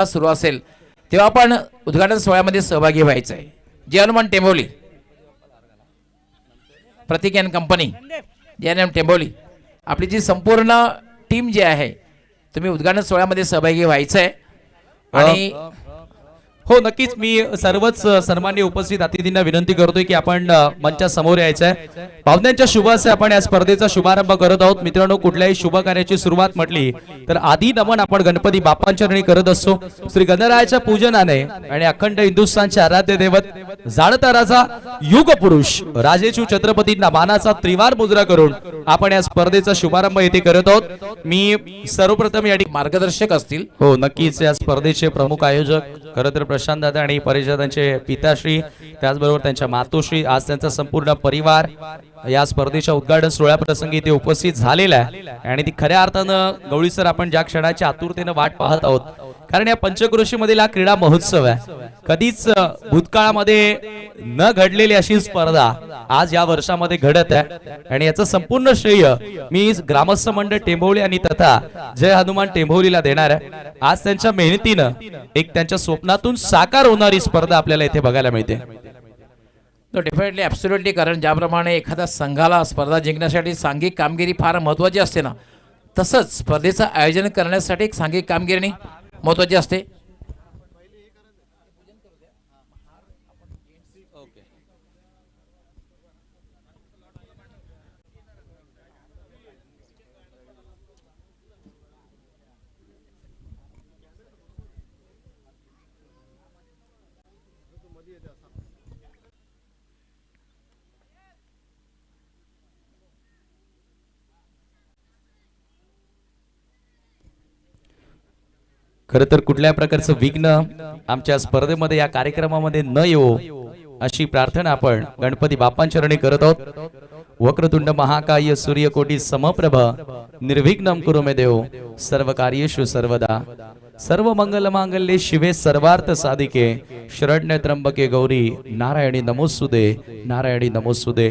सुरू असेल तेव्हा आपण उद्घाटन सोहळ्यामध्ये सहभागी व्हायचं आहे. जे हनुमान टेंबोली, प्रतीक अँड कंपनी, जे टेंबोली, आपली जी संपूर्ण टीम जी आहे, तुम्ही उद्घाटन सोहळ्यामध्ये सहभागी व्हायचं आहे. आणि हो नक्कीच, मी सर्वच सन्माननीय उपस्थित अतिथींना विनंती करतोय की आपण मंचा समोर यायचं आहे. पाहुण्यांच्या शुभ हस्ते आपण या स्पर्धेचा शुभारंभ करत आहोत. मित्रांनो, कुठल्याही शुभ कार्याची सुरुवात म्हटली तर आधी नमन आपण गणपती बाप्पांच्या चरणी करत असतो. श्री गणरायाच्या पूजनाने आणि अखंड हिंदुस्थानचे आराध्य दैवत जाणता राजा युग पुरुष राजेशू छत्रपतींना मानाचा त्रिवार मुजरा करून आपण या स्पर्धेचा शुभारंभ येथे करत आहोत. मी सर्वप्रथम या मार्गदर्शक असतील. हो नक्कीच, या स्पर्धेचे प्रमुख आयोजक खरं तर प्रशांत दादा आणि परिषदांचे पिताश्री, त्याचबरोबर त्यांच्या मातोश्री, आज त्यांचा संपूर्ण परिवार या स्पर्धेच्या उद्घाटन सोहळ्याप्रसंगी इथे उपस्थित झालेला आहे. आणि ती खऱ्या अर्थानं गवळी सर, आपण ज्या क्षणाची आतुरतेने वाट पाहत आहोत, कारण या पंचक्रोशीमधील हा क्रीडा महोत्सव आहे. कधीच भूतकाळामध्ये न घडलेली अशी स्पर्धा आज या वर्षामध्ये घडत आहे. आणि याचं संपूर्ण श्रेय मी ग्रामस्थ मंडळ टेंभोली आणि तथा जय हनुमान टेंभोलीला देणार आहे. आज त्यांच्या मेहनतीनं एक त्यांच्या स्वप्नातून साकार होणारी स्पर्धा आपल्याला इथे बघायला मिळते. Definitely, absolutely. कारण ज्याप्रमाणे एखाद्या संघाला स्पर्धा जिंकण्यासाठी सांघिक कामगिरी फार महत्त्वाची असते ना, तसंच स्पर्धेचं आयोजन करण्यासाठी एक सांघिक कामगिरी महत्त्वाची असते. खरं तर कुठल्या प्रकारचं विघ्न आमच्या स्पर्धेमध्ये या कार्यक्रमामध्ये न येवो अशी प्रार्थना आपण गणपती बाप्पांच्या चरणी करत आहोत. वक्रतुंड महाकाय सूर्यकोटी समप्रभ निर्विघ्नं कुरु मे देव सर्व कार्येषु सर्वदा सर्व मंगल मांगल्ये शिवे सर्वार्थ साधिके शरण्य त्र्यंबके गौरी नारायणी नमोस्तुते नारायणी नमोस्तुते.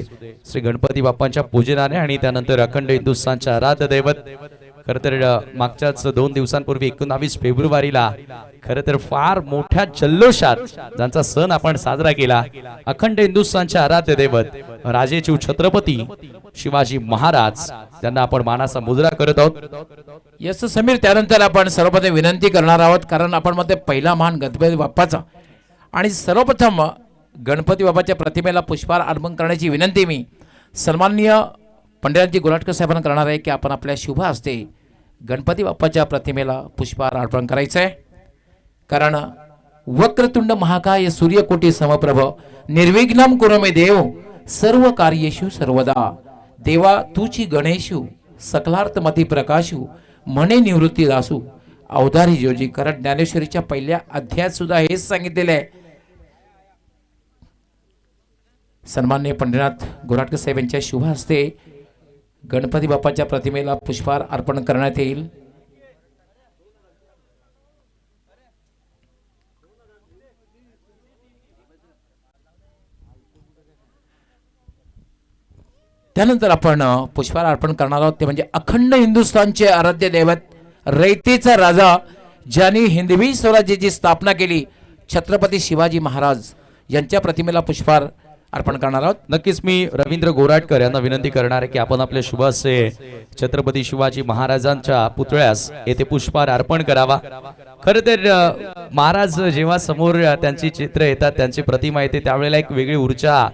श्री गणपती बाप्पांच्या पूजनाने आणि त्यानंतर अखंड हिंदुस्थानच्या आराध्य दैवत खरं तर मागच्याच 2 दिवसांपूर्वी 19 फेब्रुवारीला खरं तर फार मोठ्या जल्लोषात ज्यांचा सण आपण साजरा केला, अखंड हिंदुस्थानचे आराध्य दैवत राजेशू छत्रपती शिवाजी महाराज, त्यांना आपण मानाचा मुजरा करत आहोत. यस समीर, त्यानंतर आपण सर्वप्रथम विनंती करणार आहोत, कारण आपण मध्ये पहिला महान गणपती बाप्पाचा, आणि सर्वप्रथम गणपती बाप्पाच्या प्रतिमेला पुष्पहार अर्पण करण्याची विनंती मी सन्माननीय पंडितजी गोराटकर साहेबांना करणार आहे की आपण आपल्या शुभ हस्ते गणपती बाप्पाच्या प्रतिमेला पुष्पहार अर्पण करायचं आहे. कारण वक्रतुंड महाकाय सूर्यकोटी समप्रभ निर्विघ्नं कुरु मे देव सर्व कार्येषु सर्वदा देवा तुची गणेशु सकलार्थमती प्रकाशु म्हणे निवृत्ती दासू अवधारी जोजी. कारण ज्ञानेश्वरीच्या पहिल्या अध्यायात सुद्धा हेच सांगितलेले आहे. सन्माननीय पंडितनाथ गोराटकर साहेब यांच्या शुभ हस्ते गणपती बाप्पाच्या प्रतिमेला पुष्पहार अर्पण करण्यात येईल. त्यानंतर आपण पुष्पहार अर्पण करणार आहोत ते म्हणजे अखंड हिंदुस्थानचे आराध्य दैवत रयतेचा राजा, ज्यांनी हिंदवी स्वराज्याची स्थापना केली, छत्रपती शिवाजी महाराज यांच्या प्रतिमेला पुष्पहार अर्पण करणार आहोत. नक्कीच, मी रवींद्र गोराटकर यांना विनंती करणार आहे की आपण आपल्या शुभ हस्ते छत्रपती शिवाजी महाराजांच्या पुतळ्यास येथे पुष्पहार अर्पण करावा. खरं तर महाराज जेव्हा समोर त्यांची चित्र येतात, त्यांची प्रतिमा येते, त्यावेळेला एक वेगळी ऊर्जा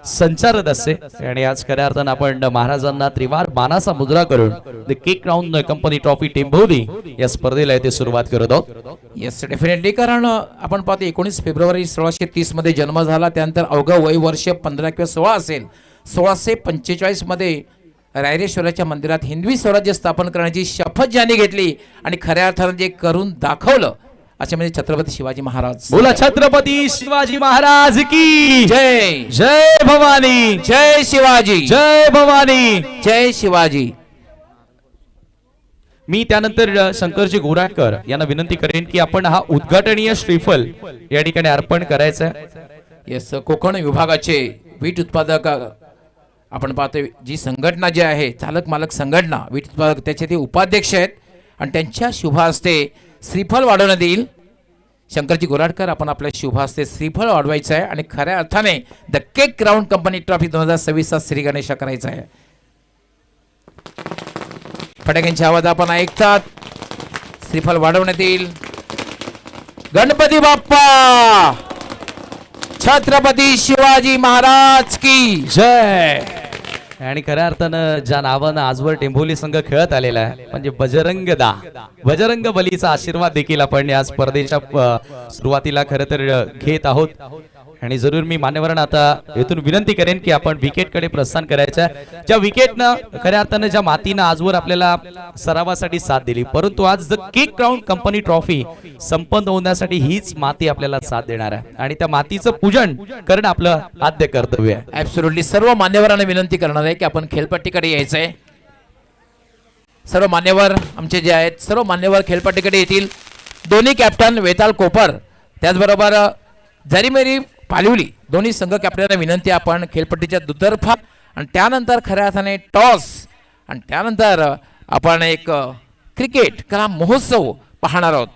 संचारत असते. आणि आज खऱ्या अर्थानं आपण महाराजांना त्रिवार मानाचा मुजरा करून the cake crown company trophy Tembholi या स्पर्धेला येथे सुरुवात करत आहोत. Yes, definitely. कारण आपण पाहतो 19 फेब्रुवारी 1630 मध्ये जन्म झाला, त्यानंतर अवघं वय वर्ष 15 किंवा 16 असेल. 1645 मध्ये रायरेश्वराच्या मंदिरात हिंदवी स्वराज्य स्थापन करण्याची शपथ ज्यांनी घेतली आणि खऱ्या अर्थानं जे करून दाखवलं, असे म्हणजे छत्रपती शिवाजी महाराज. बोला छत्रपती शिवाजी महाराज की जय. जय भवानी, जय शिवाजी, जय भवानी, जय शिवाजी. मी त्यानंतर शंकरजी गोराटकर यांना विनंती करेन की आपण हा उद्घाटनीय श्रीफल या ठिकाणी अर्पण करायचं आहे. येस, कोकण विभागाचे वीट उत्पादक आपण पाहतोय जी संघटना जी आहे, चालक मालक संघटना वीट उत्पादक, त्याचे ते उपाध्यक्ष आहेत आणि त्यांच्या शुभ हस्ते श्रीफल वाढवण्यात येईल. शंकरजी गोराडकर आपण आपल्या शुभ हस्ते श्रीफळ वाढवायचं आहे आणि खऱ्या अर्थाने the cake crown company trophy 2026 चा श्री गणेश करायचा आहे. फटाक्यांची आवाज आपण ऐकतात. श्रीफळ वाढवण्यात येईल. गणपती बाप्पा छत्रपती शिवाजी महाराज की जय. आणि खऱ्या अर्थानं ज्या नावानं आजवर टेंभोली संघ खेळत आलेला आहे म्हणजे बजरंग बलीचा आशीर्वाद देखील आपण या स्पर्धेच्या सुरुवातीला खरं तर घेत आहोत. आणि जरूर मी मान्यवरांना आता येथून विनंती करेन की आपण विकेटकडे प्रस्थान करायचं आहे. ज्या विकेटनं खऱ्या अर्थानं ज्या मातीनं आजवर आपल्याला सरावासाठी साथ दिली, परंतु आज the cake crown company trophy संपन्न होण्यासाठी हीच माती आपल्याला साथ देणार आहे आणि त्या मातीचं पूजन करणं आपलं आद्य कर्तव्य आहे. ऍब्सोल्युटली सर्व मान्यवरांना विनंती करणार आहे की आपण खेळपट्टीकडे यायचंय. सर्व मान्यवर आमचे जे आहेत सर्व मान्यवर खेळपट्टीकडे येतील. दोन्ही कॅप्टन वेताल कोपर त्याचबरोबर जरीमेरी पालिवली दोन्ही संघ कॅप्टनला विनंती आपण खेळपट्टीच्या दुतर्फा आणि त्यानंतर खऱ्या अर्थाने टॉस आणि त्यानंतर आपण एक क्रिकेट कला महोत्सव पाहणार आहोत.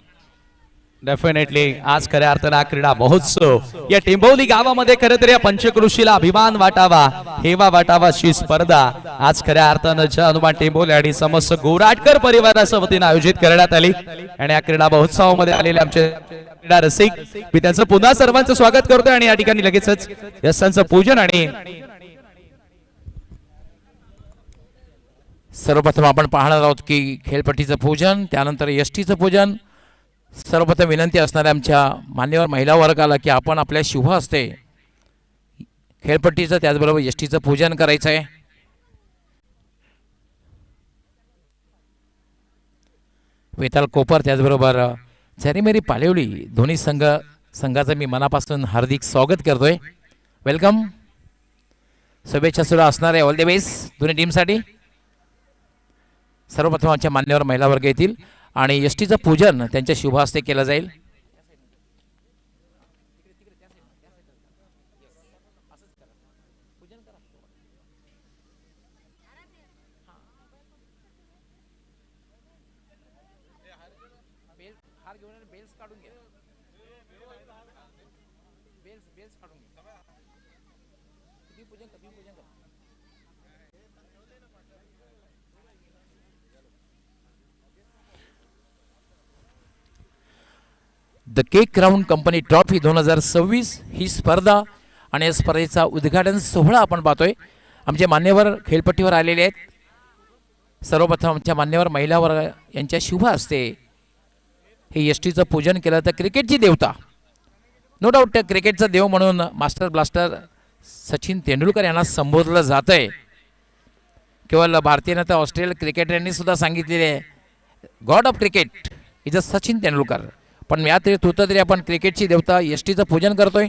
डेफिनेटली आज खऱ्या अर्थानं हा क्रीडा महोत्सव या टेंभोली गावामध्ये खरं तर या पंचक्रोशीला अभिमान वाटावा, हेवा वाटावा अशी स्पर्धा आज खऱ्या अर्थानं ज्या हनुमान टेंभोली आणि समस्त गोराटकर परिवाराच्या वतीनं आयोजित करण्यात आली. आणि या क्रीडा महोत्सवामध्ये आलेले आमचे क्रीडा रसिक मी त्यांचं पुन्हा सर्वांचं स्वागत करतोय आणि या ठिकाणी लगेचच यशांचं पूजन आणि सर्वप्रथम आपण पाहणार आहोत की खेळपट्टीचं पूजन त्यानंतर यष्टीचं पूजन. सर्वप्रथम विनंती असणाऱ्या आमच्या मान्यवर महिला वर्गाला की आपण आपल्या शुभ हस्ते खेळपट्टीचं त्याचबरोबर यष्टीचं पूजन करायचं आहे. वेताल कोपर त्याचबरोबर झरीमेरी पालिवली दोन्ही संघाचं मी मनापासून हार्दिक स्वागत करतोय. वेलकम. शुभेच्छा सुद्धा असणार आहे. ऑल द बेस्ट दोन्ही टीमसाठी. सर्वप्रथम आमच्या मान्यवर महिला वर्ग येतील आणि यष्टीचं पूजन त्यांच्या शुभ हस्ते केलं जाईल. The cake crown company trophy 2026 ही स्पर्धा आणि या स्पर्धेचा उद्घाटन सोहळा आपण पाहतोय. आमचे मान्यवर खेळपट्टीवर आलेले आहेत. सर्वप्रथम आमच्या मान्यवर महिला वर्ग यांच्या शुभ हस्ते हे यष्टीचं पूजन केलं. तर क्रिकेटची देवता नो डाऊट क्रिकेटचा देव म्हणून मास्टर ब्लास्टर सचिन तेंडुलकर यांना संबोधलं जात आहे. केवळ भारतीय तर ऑस्ट्रेलियन क्रिकेटरांनी सुद्धा सांगितलेले आहे God of cricket is a Sachin Tendulkar. पण यात होतं तरी आपण क्रिकेटची देवता यष्टीचं पूजन करतोय.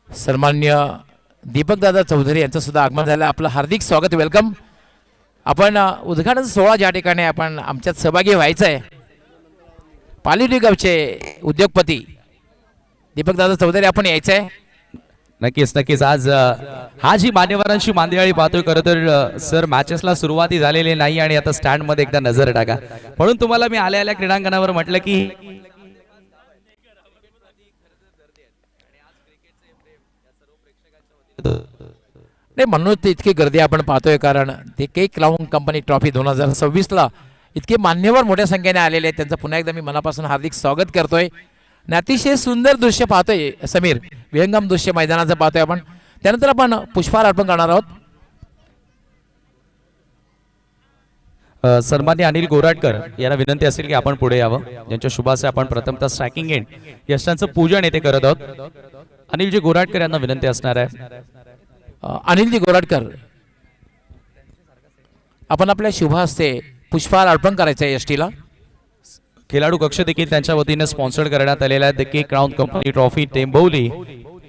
सन्माननीय दीपकदादा चौधरी यांचं सुद्धा आगमन झालं. आपलं हार्दिक स्वागत. वेलकम. आपण उद्घाटन सोहळा ज्या ठिकाणी आपण आमच्यात सहभागी व्हायचं आहे पालिवली गावचे उद्योगपती दीपकदादा चौधरी आपण यायचं आहे. नक्कीच आज हा जी मान्यवरांची मांदियाळी पाहतोय. खरं तर सर मॅचेसला सुरुवाती झालेली नाही आणि आता स्टँड मध्ये एकदा नजर टाका. म्हणून तुम्हाला मी आल्या क्रीडांगणावर म्हटलं की नाही म्हणून ते इतकी गर्दी आपण पाहतोय कारण ते केक क्राऊन कंपनी ट्रॉफी 2026 ला इतके मान्यवर मोठ्या संख्येने आलेले आहेत. त्यांचं पुन्हा एकदा मी मनापासून हार्दिक स्वागत करतोय. आणि अतिशय सुंदर दृश्य पाहतोय समीर. विहंगम दृश्य मैदानाचं पाहतोय आपण. त्यानंतर आपण पुष्पहार अर्पण करणार आहोत. सन्माननीय अनिल गोराटकर यांना विनंती असेल की आपण पुढे यावं. यांच्या शुभाचे आपण प्रथमतः स्ट्रायकिंग एंड यशांचं पूजन येथे करत आहोत. अनिलजी गोराटकर यांना विनंती असणार आहे. अनिलजी गोराटकर आपण आपल्या शुभ हस्ते पुष्पहार अर्पण करायचं आहे एसटीला. खेळाडू कक्ष देखील त्यांच्या वतीने स्पॉन्सर्ड करण्यात आलेला आहे. The K crown company trophy Temboli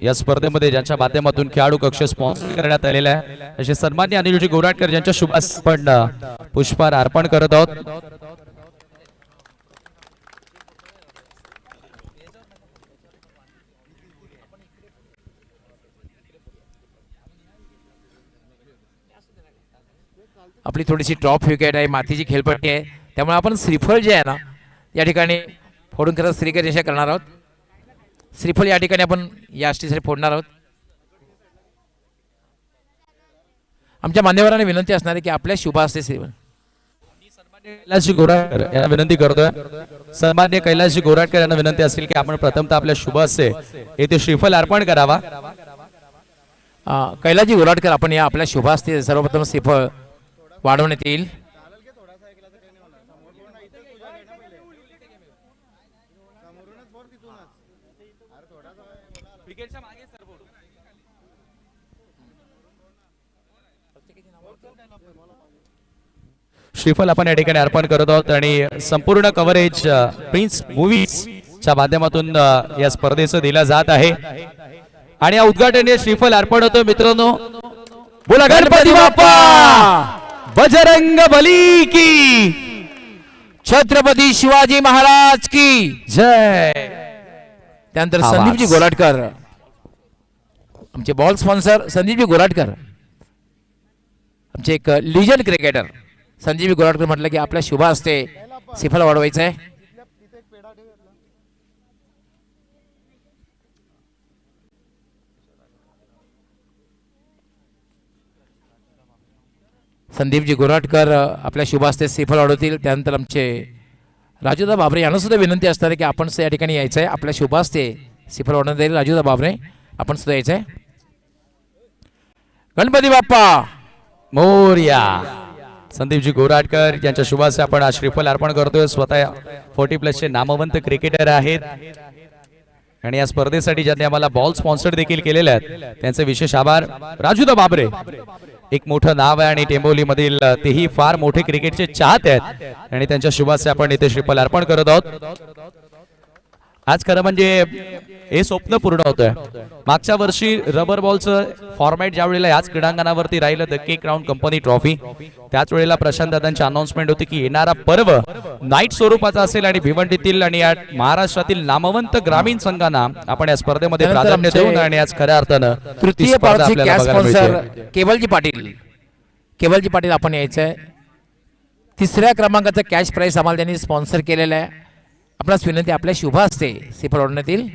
या स्पर्धेमध्ये ज्यांच्या माध्यमातून खेळाडू कक्ष स्पॉन्सर करण्यात आलेला आहे असे सन्मान्य अनिलजी गोराटकर यांच्या शुभ हस्ते आपण पुष्पहार अर्पण करत आहोत. आपली थोडीशी टॉप विकेट आहे, मातीची खेळपट्टी आहे, त्यामुळे आपण श्रीफळ जे आहे ना या ठिकाणी फोडून खरंच श्रीकर रेषा करणार आहोत. श्रीफळ या ठिकाणी आपण या अष्टीसाठी फोडणार आहोत. आमच्या मान्यवरांना विनंती असणार आहे की आपल्या शुभ हस्ते श्रीफळ कैलासजी गोराटकर यांना विनंती करतोय. सन्मान्य कैलासजी गोराटकर यांना विनंती असेल की आपण प्रथमतः आपल्या शुभ हस्ते येथे श्रीफल अर्पण करावा. कैलासजी गोराटकर आपण या आपल्या शुभ हस्ते सर्वप्रथम श्रीफळ वाढवण्यात येईल. श्रीफल आपण या ठिकाणी अर्पण करत आहोत आणि संपूर्ण कव्हरेज प्रिन्स मूव्हीज च्या माध्यमातून या स्पर्धेचं दिलं जात आहे आणि या उद्घाटनीय श्रीफल अर्पण होतं. मित्रांनो बोला गणपती बाप्पा बजरंग बली की छत्रपती शिवाजी महाराज की जय. त्यानंतर संदीपजी गोराटकर आमचे बॉल स्पॉन्सर संदीपजी गोराटकर आमचे एक लिजंड क्रिकेटर संदीपजी गोराटकर म्हटलं की आपल्या शुभ हस्ते श्रीफळ वाढवायचं आहे. संदीपजी गोराटकर आपल्या शुभ हस्ते श्रीफळ वाढवतील. त्यानंतर आमचे राजूदा बाबरे यांना सुद्धा विनंती असणार आहे की आपण या ठिकाणी यायचं आहे. आपल्या शुभ हस्ते श्रीफळ वाढवण्यात येईल. राजूदा बाबरे आपण सुद्धा यायचं आहे. गणपती बाप्पा मोरया. संदीपजी गोराटकर यांच्या शुभ हस्ते आपण आज श्रीफल अर्पण करतोय. स्वतः 40+ चे नामवंत क्रिकेटर आहेत आणि या स्पर्धेसाठी ज्यांनी आम्हाला बॉल स्पॉन्सर देखील केलेले आहेत त्यांचे विशेष आभार. राजूदा बाबरे एक मोठं नाव आहे आणि टेंबोली मधील तेही फार मोठे क्रिकेटचे चाहते आहेत आणि त्यांच्या शुभ हस्ते आपण इथे श्रीफल अर्पण करत आहोत. आज खरं म्हणजे हे स्वप्न पूर्ण होतंय. मागच्या वर्षी रबर बॉलचं फॉर्मॅट ज्या वेळेला याच क्रीडांगणावरती राहिलं the K crown company trophy त्याच वेळेला प्रशांत दादांची अनाउन्समेंट होती की येणारा पर्व नाईट स्वरूपाचा असेल आणि भिवंडीतील आणि या महाराष्ट्रातील नामवंत ग्रामीण संघांना आपण या स्पर्धेमध्ये प्राधान्य देऊन आणि आज खऱ्या अर्थानं तृतीय कॅश स्पॉन्सर केवलजी पाटील आपण यायचं आहे. तिसऱ्या क्रमांकाचं कॅश प्राइस आम्हाला त्यांनी स्पॉन्सर केलेलं आहे. आपणास विनंती आपल्या शुभ हस्ते श्रीफळ वाढवण्यात येईल.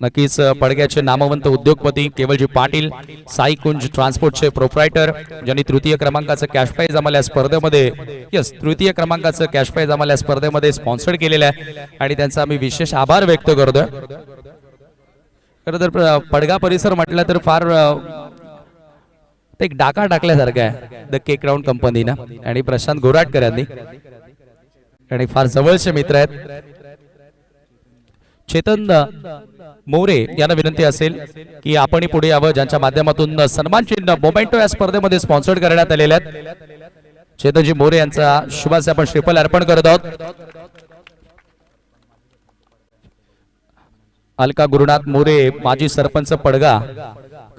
नक्कीच पडग्याचे नामवंत उद्योगपती केवलजी पाटील साई कुंज ट्रान्सपोर्टचे प्रोप्रायटर ज्यांनी तृतीय क्रमांकाचं कॅश प्राइज आम्हाला या स्पर्धेमध्ये स्पॉन्सर केलेलं आहे आणि त्यांचा आम्ही विशेष आभार व्यक्त करतोय. खरं तर पडगा परिसर म्हटलं तर फार एक डाका टाकल्यासारखं आहे द के क्राऊन कंपनीनं आणि प्रशांत गोराटकर यांनी आणि फार जवळचे मित्र आहेत. चेतन मोरे यांना विनंती असेल की आपण पुढे यावं ज्यांच्या माध्यमातून सन्मान चिन्ह मोमेंटो या स्पर्धेमध्ये स्पॉन्सर्ड करण्यात आलेले आहेत. चेतनजी मोरे यांचा शुभ हस्ते आपण श्रीफल अर्पण करत आहोत. अलका गुरुनाथ मोरे माजी सरपंच पडगा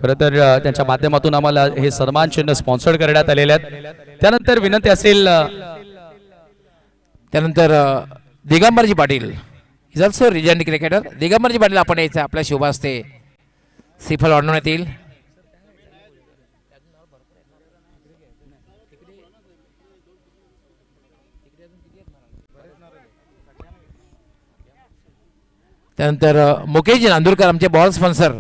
खरं तर त्यांच्या माध्यमातून आम्हाला हे सन्मान चिन्ह स्पॉन्सर्ड करण्यात आलेले आहेत. त्यानंतर विनंती असेल त्यानंतर Digambarji Patil is also legend cricketer. Digambarji Patil आपण यायचं आपल्या शुभ हस्ते श्रीफळ वाढवण्यात येईल. त्यानंतर मुकेशजी नांदुरकर आमचे बॉल स्पॉन्सर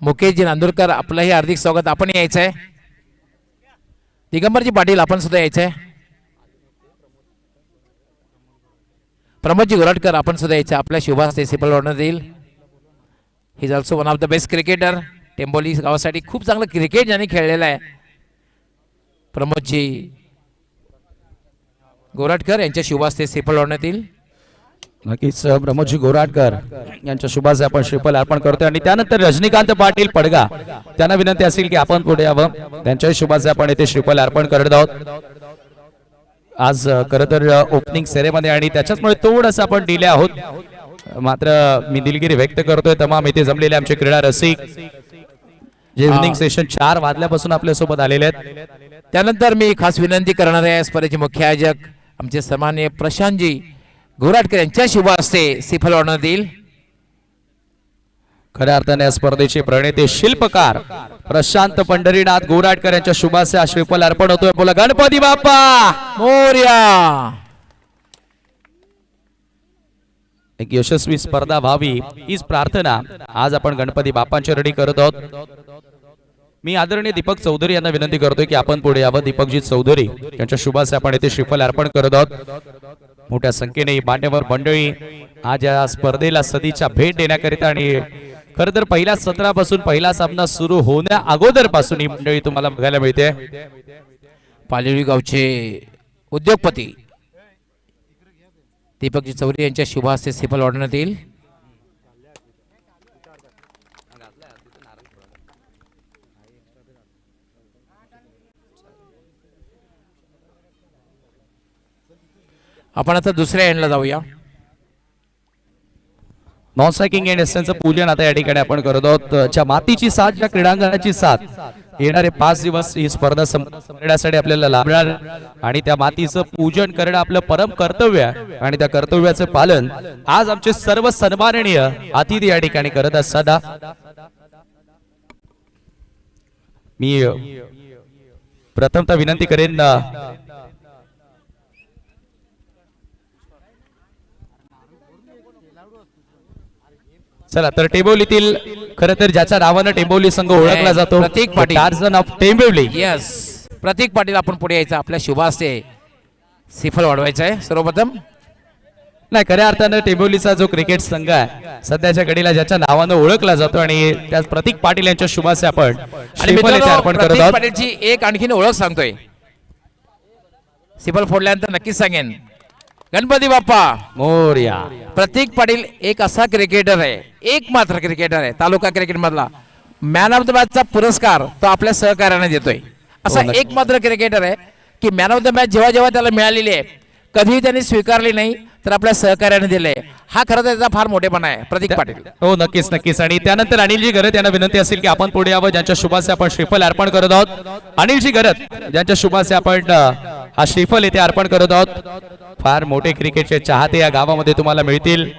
मुकेशजी नांदुरकर आपलंही हार्दिक स्वागत. आपण यायचं आहे. दिगंबरजी पाटील आपण सुद्धा यायचं आहे. प्रमोदजी गोराटकर आपण सुद्धा यायचं आपल्या शुभ हस्ते श्रीफळ वाढवण्यात येईल. He is also one of the best cricketer. Temboli गावासाठी खूप चांगलं क्रिकेट ज्यांनी खेळलेलं आहे प्रमोदजी गोराटकर यांच्या शुभ हस्ते श्रीफळ वाढवण्यात येईल. नक्कीच ब्रह्मजी गोराटकर यांच्या शुभाचे आपण श्रीफल अर्पण करतोय आणि त्यानंतर रजनीकांत पाटील पडगा त्यांना विनंती असेल की आपण पुढे यावं. त्यांच्या शुभाचे आपण येथे श्रीफल अर्पण करत आहोत. आज खरं तर ओपनिंग सेरेमनी आणि त्याच्याचमुळे थोडंसं आपण डिले आहोत. मात्र मी दिलगिरी व्यक्त करतोय तमाम इथे जमलेले आमचे क्रीडा रसिक जे इव्हनिंग सेशन 4 वाजल्यापासून आपल्या सोबत आलेले आहेत. त्यानंतर मी खास विनंती करणार आहे स्पर्धेचे मुख्य आयोजक आमचे सन्माननीय प्रशांतजी गोराटकर यांच्या शुभ हस्ते श्रीफल वाढवण्यात येईल. खऱ्या अर्थाने या स्पर्धेचे प्रणेते शिल्पकार प्रशांत पंढरीनाथ गोराटकर यांच्या शुभाचे श्रीफल अर्पण होतोय. बोला गणपती बाप्पा मोरया. एक यशस्वी स्पर्धा व्हावी हीच प्रार्थना आज आपण गणपती बाप्पांच्या चरणी करत आहोत. मी आदरणीय दीपक चौधरी यांना विनंती करतोय की आपण पुढे यावं. दीपकजी चौधरी यांच्या शुभाचे आपण येथे श्रीफल अर्पण करत आहोत. मोठ्या संख्येने मान्यवर मंडळी आज या स्पर्धेला सदिच्छा भेट देण्याकरिता आणि खरं तर पहिल्या सत्रापासून पहिला सामना सुरू होण्या अगोदर पासून ही मंडळी तुम्हाला बघायला मिळते. पालवी गावचे उद्योगपती दीपकजी चौधरी यांच्या शुभ हस्ते श्रीफल वाढवण्यात येईल. आपण आता दुसऱ्या एंडला जाऊया. नॉन स्ट्रायकिंग एंड एसचं पूजन आता या ठिकाणी आपण करत आहोत. ज्या मातीची साथ, ज्या क्रीडांगणाची साथ येणारे 5 दिवस ही स्पर्धा संपण्यासाठी आपल्याला लाभणार आणि त्या मातीचं पूजन करणं आपलं परम कर्तव्य आहे आणि त्या कर्तव्याचं पालन आज आमचे सर्व सन्माननीय अतिथी या ठिकाणी करत असताना मी प्रथमतः विनंती करेन चला तर टेंबोलीतील खरं तर ज्याच्या नावानं टेंबोली संघ ओळखला जातो Pratik Patil. Tarzan of Temboli. Yes, Pratik Patil आपण पुढे यायचं. आपल्या शुभ हस्ते श्रीफल वाढवायचं आहे. सर्वप्रथम नाही, खऱ्या अर्थानं टेंबोलीचा जो क्रिकेट संघ आहे सध्याच्या घडीला ज्याच्या नावानं ओळखला जातो आणि त्याच प्रतीक पाटील यांच्या शुभाचे आपण आणि श्रीफल येथे अर्पण करत प्रतीक आहोत. पाटीलची एक आणखीन ओळख सांगतोय. श्रीफल फोडल्यानंतर नक्कीच सांगेन. गणपती बाप्पा मोरया. प्रतीक पाटील एक असा क्रिकेटर आहे, एक मात्र क्रिकेटर आहे तालुका क्रिकेट मधला. मॅन ऑफ द मॅचचा पुरस्कार तो आपल्या सहकार्याने देतोय. असा नक्की. एक मात्र क्रिकेटर आहे की मॅन ऑफ द मॅच जेव्हा जेव्हा त्याला मिळालेली आहे कधीही त्यांनी स्वीकारली नाही तर आपल्या सहकार्याने दिले. हा खरं तर त्याचा फार मोठेपणा आहे प्रतीक पाटील. हो नक्कीच नक्कीच. आणि त्यानंतर अनिलजी गरत यांना विनंती असेल की आपण पुढे यावं. ज्यांच्या शुभाचे आपण श्रीफल अर्पण करत आहोत. अनिलजी गरत ज्यांच्या शुभाचे आपण हा श्रीफल येथे अर्पण करत आहोत. फार मोठे क्रिकेटचे चाहते या गावामध्ये तुम्हाला मिळतील.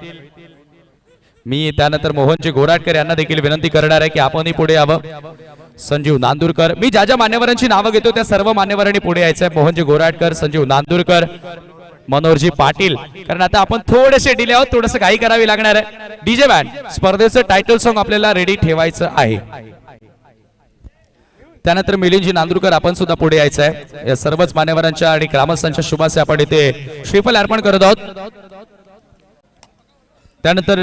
मी त्यानंतर मोहनजी गोराटकर यांना देखील विनंती करणार आहे की आपणही पुढे यावं. संजीव नांदुरकर, मी ज्या ज्या मान्यवरांची नावं घेतो त्या सर्व मान्यवरांनी पुढे यायचं आहे. मोहनजी गोराटकर, संजीव नांदुरकर, मनोहरजी पाटील. कारण आता आपण थोडेसे डिले आहोत, थोडंसं घाई करावी लागणार आहे. डीजे बँड स्पर्धेचं टायटल सॉन्ग आपल्याला रेडी ठेवायचं आहे. त्यानंतर मिलिंदजी नांदुरकर आपण सुद्धा पुढे यायचं आहे. या सर्वच मान्यवरांच्या आणि ग्रामस्थांच्या शुभाचे आपण इथे श्रीफल अर्पण करत आहोत. त्यानंतर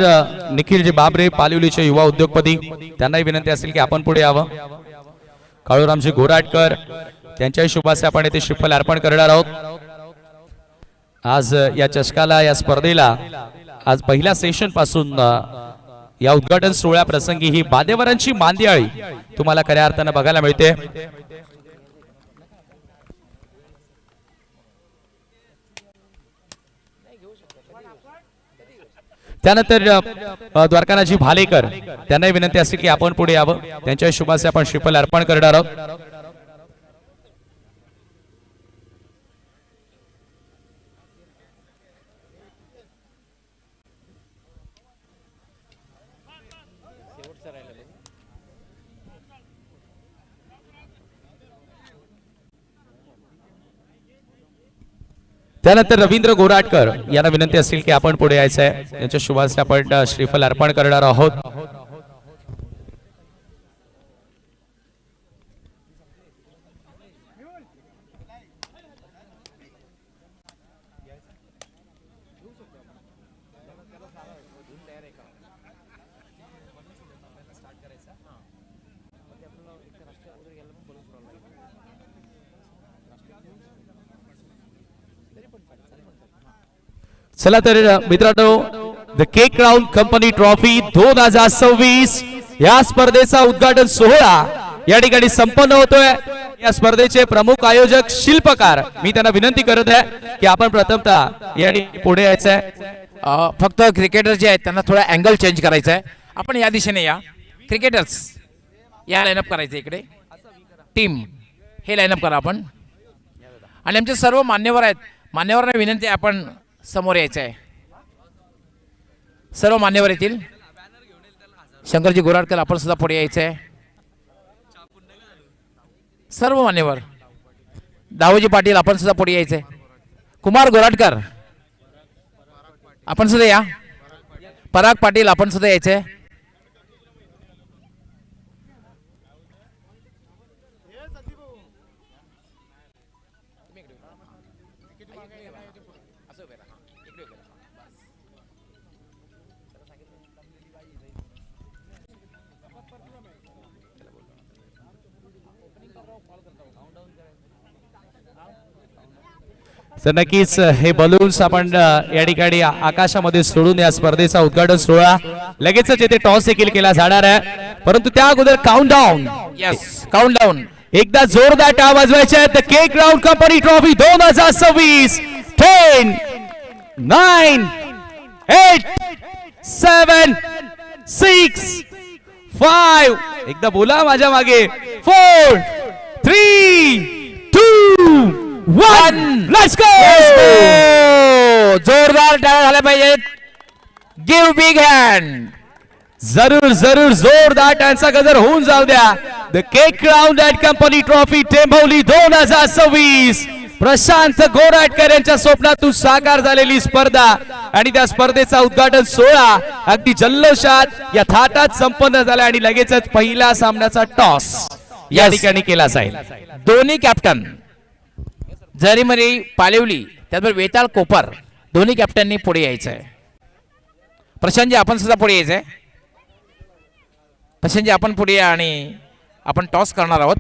निखिलजी बाबरे पालिवलीचे युवा उद्योगपती त्यांनाही विनंती असेल की आपण पुढे यावं. काळूरामजी गोराटकर त्यांच्याही शुभाचे आपण इथे श्रीफल अर्पण करणार आहोत. आज या चषकाला, या स्पर्धेला आज पहिल्या सेशन पासून या उद्घाटन सोहळ्या प्रसंगी ही मान्यवरांची मांदियाळी तुम्हाला खऱ्या अर्थानं बघायला मिळते. त्यानंतर द्वारकानाथजी भालेकर त्यांनाही विनंती असेल की आपण पुढे यावं. त्यांच्या शुभाचे आपण श्रीफल अर्पण करणार आहोत. त्यानंतर रवींद्र गोराटकर यांना विनंती असेल की आपण पुढे यायचं आहे. यांच्या शुभाचे आपण श्रीफल अर्पण करणार आहोत. चला तर मित्रांनो, the cake crown company trophy 2026 या स्पर्धेचा उद्घाटन सोहळा या ठिकाणी संपन्न होतोय. या स्पर्धेचे प्रमुख आयोजक शिल्पकार, मी त्यांना विनंती करत आहे की आपण प्रथमतः या ठिकाणी पुढे यायचं आहे. फक्त क्रिकेटर जे आहेत त्यांना थोडा अँगल चेंज करायचा आहे. आपण या दिशेने या. क्रिकेटर्स या लाईनअप करायचं इकडे. टीम हे लाईनअप करा आपण. आणि आमचे सर्व मान्यवर आहेत, मान्यवरांना विनंती आहे आपण समोर यायचं आहे. सर्व मान्यवर येतील. शंकरजी गोराडकर आपण सुद्धा पुढे यायचं आहे. सर्व मान्यवर. दावोजी पाटील आपण सुद्धा पुढे यायचं आहे. कुमार गोराडकर आपण सुद्धा या. पराग पाटील आपण सुद्धा यायचं आहे. तर नक्कीच हे बलून्स आपण या ठिकाणी आकाशामध्ये सोडून या स्पर्धेचा उद्घाटन सोहळा लगेचच येथे टॉस देखील केला जाणार आहे. परंतु त्या अगोदर काउंटडाऊन. Yes, countdown. एकदा जोरदार टाळ वाजवायचे आहेत. The cake crown company trophy 2026. 10 9 8 7 6 5. एकदा बोला माझ्या मागे. 4 3 2 1. Let's go. जोरदार टाळ्या झाल्या पाहिजेत. Give big hand. जरूर जरूर जोरदार टाळ्यांचा गजर होऊन जाऊ द्या. The cake crown and company trophy Tembholi 2026. Prashant Goratkar यांच्या स्वप्नातून साकार झालेली स्पर्धा आणि त्या स्पर्धेचा उद्घाटन सोहळा अगदी जल्लोषात या थाटात संपन्न झाला आणि लगेचच पहिल्या सामन्याचा टॉस या ठिकाणी केला जाईल. दोन्ही कॅप्टन जरीमरी पालिवली त्याचबरोबर वेताळ कोपर दोन्ही कॅप्टननी पुढे यायचं आहे. प्रशांतजी आपण सुद्धा पुढे यायचं आहे. प्रशांतजी आपण पुढे या आणि आपण टॉस करणार आहोत.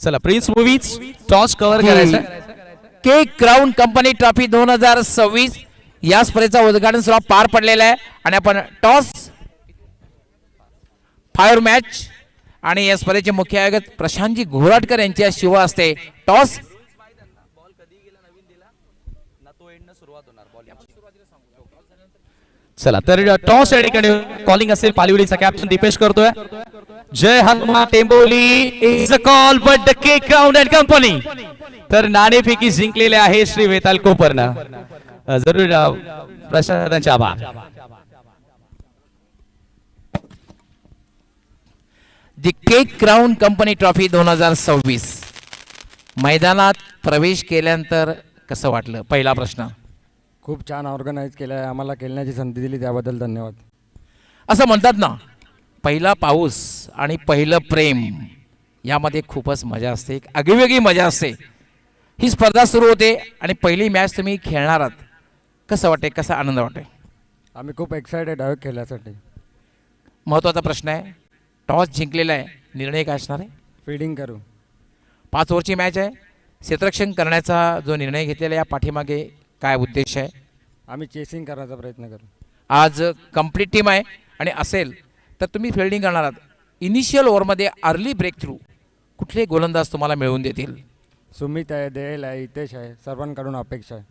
चला प्रिन्स मूवीज टॉस कव्हर करायचा. केक क्राउन कंपनी ट्रॉफी 2026 या स्पर्धेचा उद्घाटन सोहळा पार पडलेला आहे आणि आपण टॉस फायर मॅच आणि या स्पर्धेचे मुख्य आयोजक प्रशांतजी घोराटकर यांच्या शिव असते. टॉस चला तर टॉस या ठिकाणी कॉलिंग असेल पालिवलीचा कॅप्टन दीपेश करतोय. Jai Hanuman Temboli is a call but the cake crown and company. तर नाणेफेकी जिंकलेले आहे श्री वेताल कोपरनं. जरूर प्रशासनाचे आभार. दी केक क्राउन कंपनी ट्रॉफी 2026 मैदानात प्रवेश केल्यानंतर कसं वाटलं? पहिला प्रश्न. खूप छान ऑर्गनाईज केलं आहे. आम्हाला खेळण्याची संधी दिली त्याबद्दल धन्यवाद. असं म्हणतात ना, पहिला पाऊस आणि पहिलं प्रेम यामध्ये खूपच मजा असते, एक आगळीवेगळी मजा असते. ही स्पर्धा सुरू होते आणि पहिली मॅच तुम्ही खेळणार आहात. कसं वाटते, कसा आनंद वाटते? आम्ही खूप एक्सायटेड आहोत खेळण्यासाठी. महत्त्वाचा प्रश्न आहे, टॉस जिंकलेला आहे, निर्णय काय असणार आहे? फील्डिंग करू. 5 ओव्हरची मॅच आहे. क्षेत्ररक्षण करण्याचा जो निर्णय घेतलेला या पाठीमागे काय उद्देश आहे? आम्ही चेसिंग करायचा प्रयत्न करू. आज कंप्लीट टीम आहे आणि असेल तर तुम्ही फिल्डिंग करणार आहात. इनिशियल ओव्हरमध्ये अर्ली ब्रेक थ्रू कुठले गोलंदाज तुम्हाला मिळवून देतील? सुमित आहे, देल आहे, हितेश आहे, सर्वांकडून अपेक्षा आहे.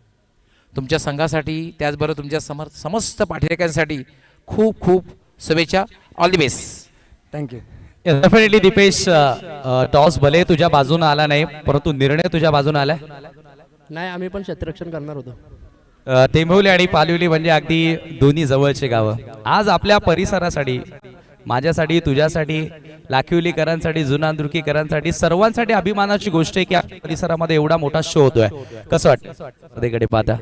तुमच्या संघासाठी त्याचबरोबर तुमच्या समस्त पाठीराख्यांसाठी खूप खूप शुभेच्छा. All the best. Thank you. Definitely Dipesh, toss भले तुझ्या बाजूने आला नाही परंतु निर्णय तुझ्या बाजूने आला. नाही, आम्ही पण क्षेत्ररक्षण करणार होतो. टेंभोली आणि पालिवली म्हणजे अगदी दोन्ही जवळचे गावं. आज आपल्या परिसरासाठी, माझ्यासाठी, तुझ्यासाठी, लाखिवलीकरांसाठी, जुनांदुर्कीकरांसाठी, सर्वांसाठी अभिमानाची गोष्ट आहे की आपल्या परिसरामध्ये एवढा मोठा शो होतोय. कसं वाटतं स्पर्धेकडे पाहता?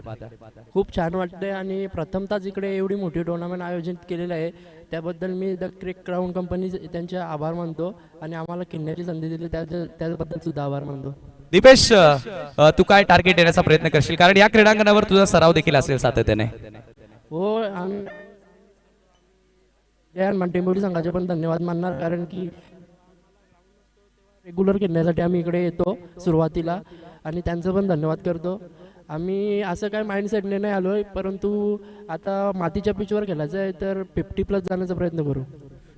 खूप छान वाटते आणि प्रथमतःच इकडे एवढी मोठी टुर्नामेंट आयोजित केलेली आहे त्याबद्दल me the cake crown company त्यांचे आभार मानतो आणि आम्हाला खेळण्याची संधी दिली त्याबद्दल सुद्धा आभार मानतो. दीपेश, तू काय टार्गेट देण्याचा प्रयत्न करशील, कारण या क्रीडांगणावर तुझा सराव देखील असेल सातत्याने? हो, आम्ही टेंभोली संघाचे पण धन्यवाद मानणार, कारण की रेग्युलर खेळण्यासाठी आम्ही इकडे येतो सुरुवातीला आणि त्यांचं पण धन्यवाद करतो. आम्ही असं काय माइंडसेटने नाही आलो आहे, परंतु आता मातीच्या पिचवर खेळायचं आहे तर 50+ जाण्याचा प्रयत्न करू.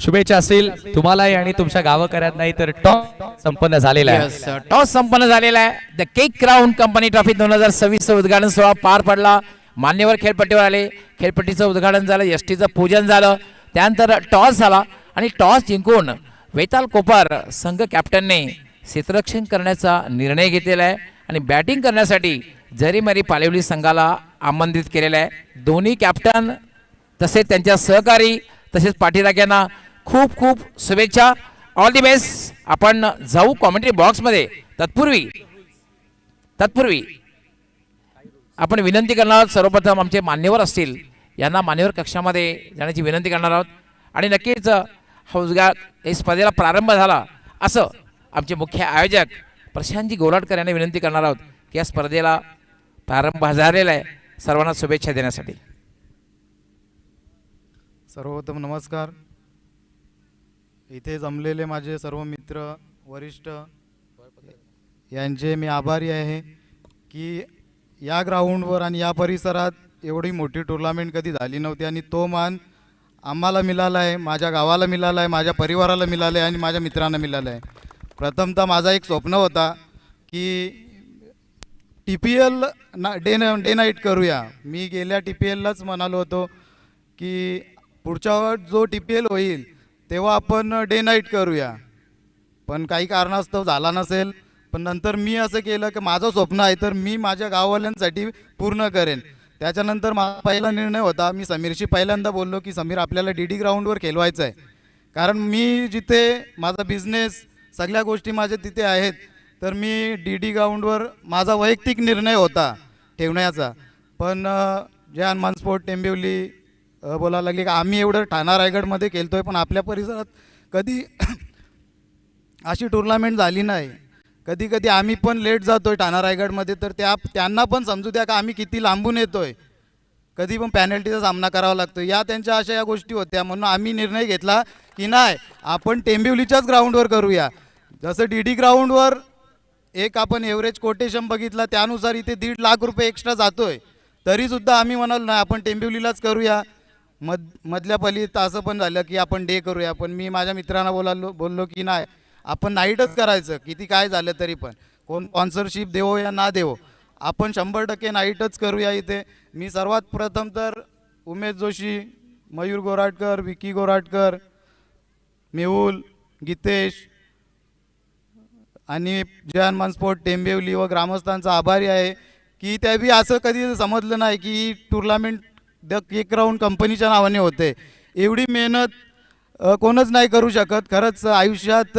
शुभेच्छा असेल तुम्हालाही आणि तुमच्या गावकऱ्यात नाही तर टॉप संपन्न झालेला आहे. Yes, टॉस संपन्न झालेला आहे. The cake crown company trophy 2026 उद्घाटन सोहळा पार पडला. मान्यवर खेळपट्टीवर आले, खेळपट्टीचं उद्घाटन झालं, यष्टीचं पूजन झालं, त्यानंतर टॉस झाला आणि टॉस जिंकून वेताल कोपार संघ कॅप्टनने क्षेत्ररक्षण करण्याचा निर्णय घेतलेला आहे आणि बॅटिंग करण्यासाठी जरीमरी पालिवली संघाला आमंत्रित केलेलं आहे. दोन्ही कॅप्टन तसेच त्यांच्या सहकारी तसेच पाठीराख्यांना खूप खूप शुभेच्छा. All the best. आपण जाऊ कॉमेंट्री बॉक्समध्ये. तत्पूर्वी आपण विनंती करणार आहोत, सर्वप्रथम आमचे मान्यवर असतील यांना मान्यवर कक्षामध्ये जाण्याची विनंती करणार आहोत आणि नक्कीच हौसगार या स्पर्धेला प्रारंभ झाला असं आमचे मुख्य आयोजक प्रशांतजी गोराटकर यांना विनंती करणार आहोत की या स्पर्धेला प्रारंभ झालेला आहे. सर्वांना शुभेच्छा देण्यासाठी. सर्वप्रथम नमस्कार. इथे जमलेले माझे सर्व मित्र वरिष्ठ यांचे मी आभारी आहे की या ग्राउंडवर आणि या परिसरात एवढी मोठी टुर्नामेंट कधी झाली नव्हती आणि तो मान आम्हाला मिळाला आहे, माझ्या गावाला मिळाला आहे, माझ्या परिवाराला मिळाला आहे आणि माझ्या मित्रांना मिळालं आहे. प्रथमतः माझा एक स्वप्न होता की TPL डे नाईट करूया. मी गेल्या TPLलाच म्हणालो होतो की पुढच्या जो TPL होईल तेव्हा आपण डे नाईट करूया, पण काही कारणास्तव झाला नसेल. पण नंतर मी असं केलं की माझं स्वप्न आहे तर मी माझ्या गाववाल्यांसाठी पूर्ण करेन. त्याच्यानंतर माझा पहिला निर्णय होता, मी समीरशी पहिल्यांदा बोललो की समीर आपल्याला DD ग्राउंडवर खेळवायचं आहे, कारण मी जिथे माझा बिझनेस सगळ्या गोष्टी माझ्या तिथे आहेत, तर मी DD ग्राउंडवर माझा वैयक्तिक निर्णय होता ठेवण्याचा. पण जे हनुमान स्पोर्ट टेंबिवली बोलायला लागली की आम्ही एवढं ठाणा रायगडमध्ये खेळतोय पण आपल्या परिसरात कधी अशी टुर्नामेंट झाली नाही. कधी कधी आम्ही पण लेट जातोय ठाणा रायगडमध्ये, तर त्यांना पण समजू द्या का आम्ही किती लांबून येतोय, कधी पण पॅनल्टीचा सामना करावा लागतो. या त्यांच्या अशा या गोष्टी होत्या, म्हणून आम्ही निर्णय घेतला की नाही आपण टेंबिवलीच्याच ग्राउंडवर करूया. जसं DD ग्राउंडवर एक आपण एव्हरेज कोटेशन बघितला त्यानुसार इथे 1.5 लाख रुपये एक्स्ट्रा जातोय, तरीसुद्धा आम्ही म्हणालो नाही आपण टेंबिवलीलाच करूया. मधल्या पलीत असं पण झालं की आपण डे करूया, पण मी माझ्या मित्रांना बोललो की नाही आपण नाईटच करायचं, किती काय झालं तरी पण, कोण स्पॉन्सरशिप देवो या ना देवो, आपण 100% नाईटच करूया. इथे मी सर्वात प्रथम तर उमेश जोशी, मयूर गोराटकर, विकी गोराटकर, मेहुल, गीतेश आणि जय हनुमान स्पोर्ट टेंबिवली व ग्रामस्थांचा आभारी आहे की त्या बी असं कधी समजलं नाही की टुर्नामेंट द केक क्राऊन कंपनीच्या नावाने होते. एवढी मेहनत कोणच नाही करू शकत. खरंच आयुष्यात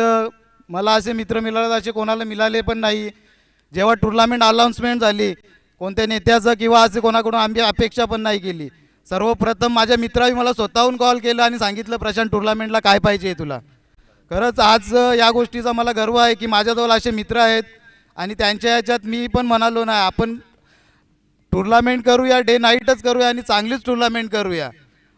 मला असे मित्र मिळाले असे कोणाला मिळाले पण नाही. जेव्हा टुर्नामेंट अनाऊन्समेंट झाली कोणत्या नेत्याचं किंवा असे कोणाकडून आम्ही अपेक्षा पण नाही केली. सर्वप्रथम माझ्या मित्राने मला स्वतःहून कॉल केला आणि सांगितलं प्रशांत टुर्नामेंटला काय पाहिजे तुला. खरंच आज या गोष्टीचा मला गर्व आहे की माझ्याजवळ असे मित्र आहेत आणि त्यांच्या ह्याच्यात मी पण म्हणालो नाही आपण टुर्नामेंट करूया, डे नाईटच करूया आणि चांगलीच टुर्नामेंट करूया.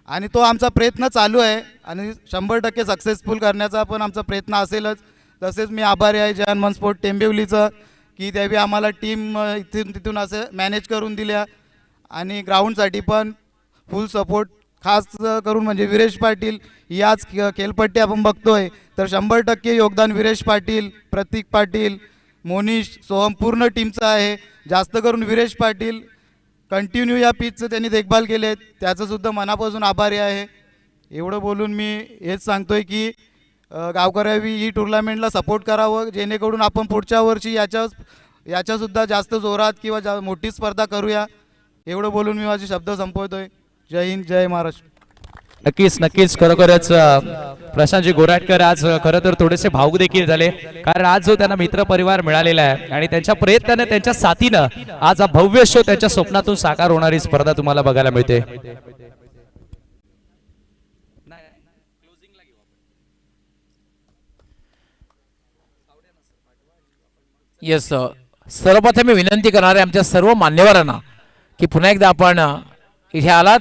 आणि तो आमचा प्रयत्न चालू आहे आणि 100% सक्सेसफुल करण्याचा पण आमचा प्रयत्न असेलच. तसेच मी आभारी आहे जय हनुमान स्पोर्ट टेंबिवलीचं की त्यावेळी आम्हाला टीम इथून तिथून असं मॅनेज करून दिल्या आणि ग्राउंडसाठी पण फुल सपोर्ट, खास करून म्हणजे विरेश पाटील. याच खेळपट्टी आपण बघतोय तर 100% योगदान विरेश पाटील, प्रतीक पाटील, मोनिश, सोहम पूर्ण टीमचं आहे. जास्त करून विरेश पाटील कंटिन्यू या पिचचं त्यांनी देखभाल केले, त्याचंसुद्धा मनापासून आभारी आहे. एवढं बोलून मी हेच सांगतोय की गावकऱ्यांनी ही टुर्नामेंटला सपोर्ट करावं जेणेकरून आपण पुढच्या वर्षी याच्यासुद्धा जास्त जोरात किंवा मोठी स्पर्धा करूया. एवढं बोलून मी माझे शब्द संपवतोय. जय हिंद, जय महाराष्ट्र. नक्कीच खरोखरच प्रशांतजी गोराटकर आज खरं तर थोडेसे भावूक देखील झाले, कारण आज जो त्यांना मित्र परिवार मिळालेला आहे आणि त्यांच्या प्रयत्नाने त्यांच्या साथीनं आज हा भव्य शो त्यांच्या स्वप्नातून साकार होणारी स्पर्धा तुम्हाला बघायला मिळते. येस, सर्वप्रथम मी विनंती करणार आहे आमच्या सर्व मान्यवरांना की पुन्हा एकदा आपण इथे आलात,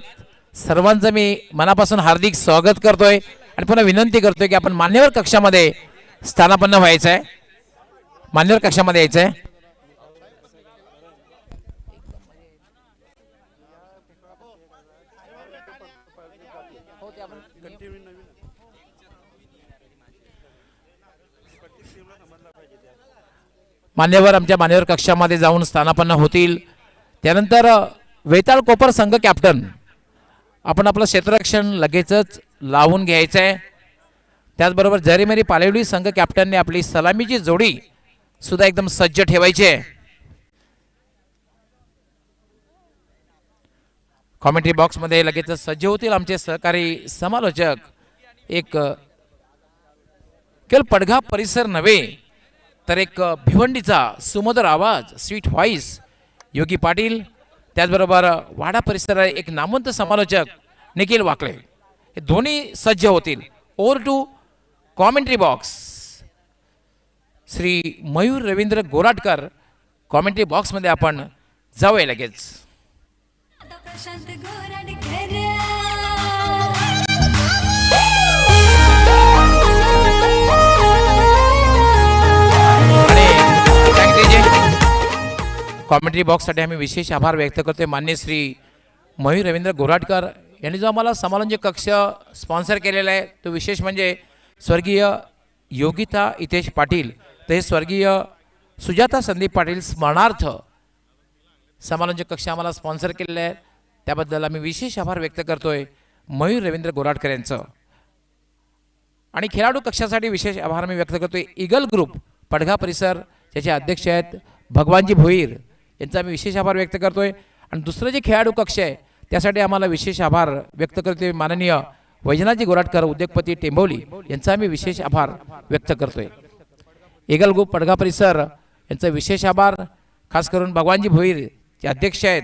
सर्वांचं मी मनापासून हार्दिक स्वागत करतोय आणि पुन्हा विनंती करतोय की आपण मान्यवर कक्षामध्ये स्थानापन्न व्हायचं आहे. मान्यवर कक्षामध्ये यायचं आहे. मान्यवर आमच्या मान्यवर कक्षामध्ये जाऊन स्थानापन्न होतील. त्यानंतर वेताळ कोपर संघ कॅप्टन आपण आपलं क्षेत्ररक्षण लगेचच लावून घ्यायचं आहे. त्याचबरोबर जरीमेरी पालेवली संघ कॅप्टनने आपली सलामीची जोडी सुद्धा एकदम सज्ज ठेवायची आहे. कॉमेंट्री बॉक्समध्ये लगेचच सज्ज होतील आमचे सहकारी समालोचक. एक केवळ पडघा परिसर नव्हे तर एक भिवंडीचा सुमधुर आवाज, स्वीट व्हॉइस योगी पाटील. त्याचबरोबर वाडा परिसर एक नामवंत समालोचक निखिल वाकळे. हे दोन्ही सज्ज होतील. Over to commentary box. Shri Mayur Ravindra Goratkar commentary बॉक्समध्ये आपण जाऊया लगेच. प्रशांत गोराडकर कॉमेंट्री बॉक्ससाठी आम्ही विशेष आभार व्यक्त करतोय मान्य श्री मयूर रवींद्र गोराटकर यांनी जो आम्हाला समालोचक कक्ष स्पॉन्सर केलेला आहे तो विशेष म्हणजे स्वर्गीय योगिता हितेश पाटील तर हे स्वर्गीय सुजाता संदीप पाटील स्मरणार्थ समालोचक कक्ष आम्हाला स्पॉन्सर केलेलं आहे. त्याबद्दल आम्ही विशेष आभार व्यक्त करतोय मयूर रवींद्र गोराटकर यांचं. आणि खेळाडू कक्षासाठी विशेष आभार मी व्यक्त करतोय ईगल ग्रुप पडघा परिसर ज्याचे अध्यक्ष आहेत भगवानजी भोईर यांचा आम्ही विशेष आभार व्यक्त करतोय. आणि दुसरं जे खेळाडू कक्ष आहे त्यासाठी आम्हाला विशेष आभार व्यक्त करतोय माननीय वैजनाथजी गोराटकर उद्योगपती टेंबवली यांचा आम्ही विशेष आभार व्यक्त करतोय. ईगल ग्रुप पडघा परिसर यांचा विशेष आभार खास करून भगवानजी भोईर जे अध्यक्ष आहेत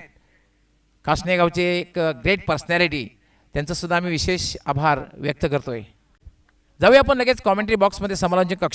कासने गावचे एक ग्रेट पर्सनॅलिटी त्यांचा सुद्धा आम्ही विशेष आभार व्यक्त करतोय. जाऊया आपण लगेच कॉमेंट्री बॉक्समध्ये समालोचक कक्ष